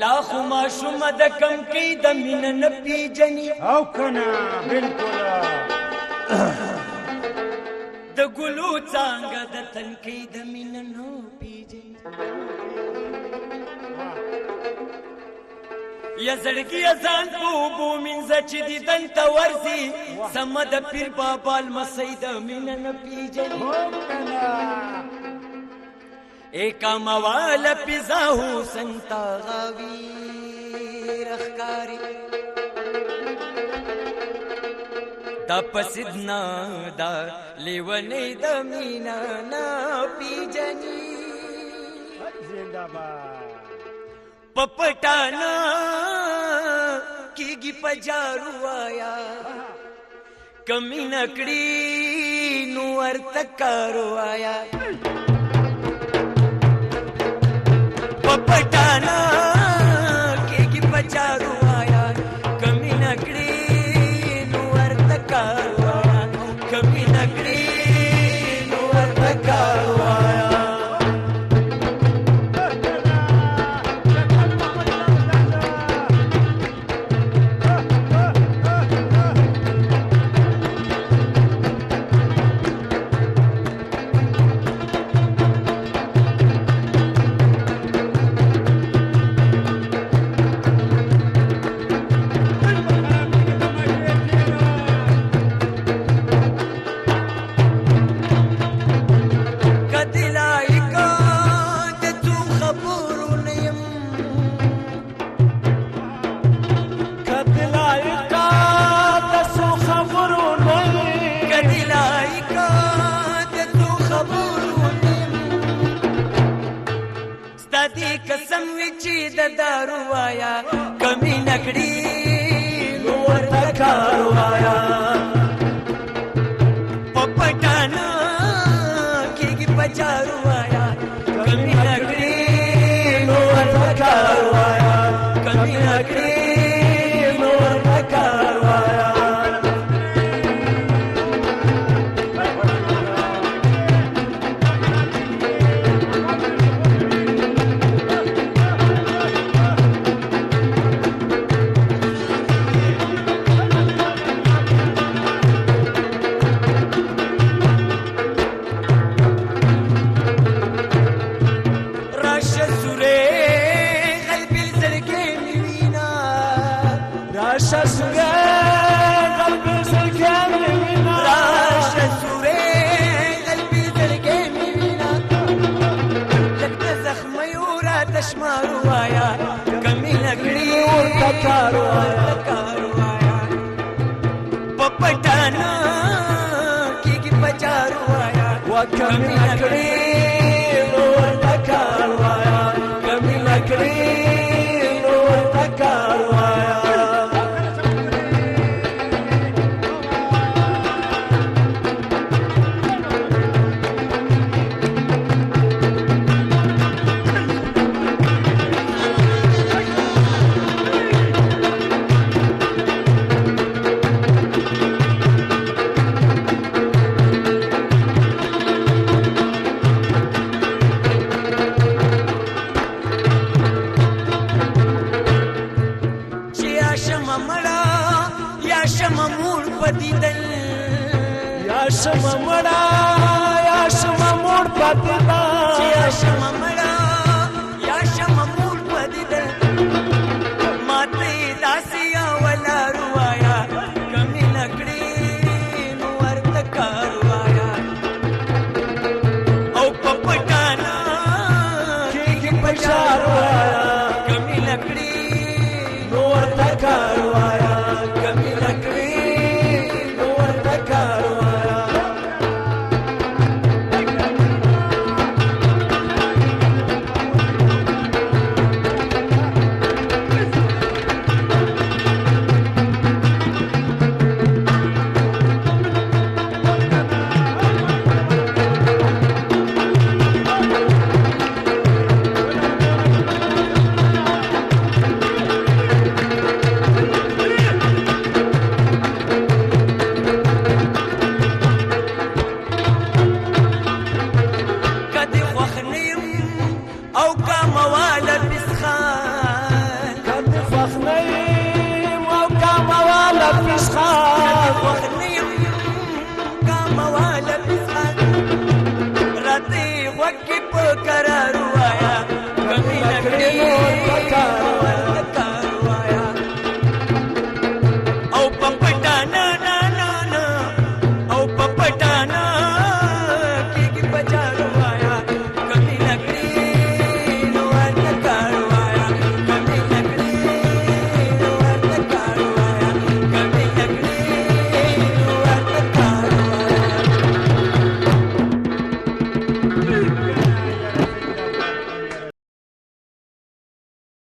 لا خو ماشومه د کم کې د مینه نه پیژني او کنه بالکل د ګلو څانګه د تن کې د مینه نه پیژني یا زړګي ځان په اوبو مینځه چې دیدن ته ورځي سمه د پیر بابا لمسی د مینه نه پیژني ایکا موالا پیزا حسن تا غاوی رخکاری دا پسدنا دا لیونی دا مینا نا پیجنی پپٹانا کیگی پجارو آیا کمی نکڑی نور تکارو آیا پپٹانا کیگی پچارو آیا کمی نکڑی نور تکارو آیا کمی نکڑی نور تکارو آیا قسم وچی د دارو آیا کمی نکڑی نور تکارو آیا پپٹانا کیگی پچارو آیا کمی نکڑی نور تکارو آیا کمی نکڑی نور تکارو آیا راشا سوره قلبی زلگه میوینا راشا سوره قلبی زلگه میوینا لکت زخمی ورا تشمارو آیا کمی نکڑی ورطا کارو آیا پپٹانا کیگی پچارو آیا کمی نکڑی ورطا کارو آیا کمی نکڑی ورطا کارو آیا شما مڑا یا شما موڑ پاتیدا یا شما مڑا یا شما موڑ پاتیدا ماتے داسیا ولا روایا کمی لکڑی نور تکارو آیا او پپٹانا کی پچارو آیا کمی لکڑی نور تکارو آیا کمی لکڑی نور تکارو آیا موا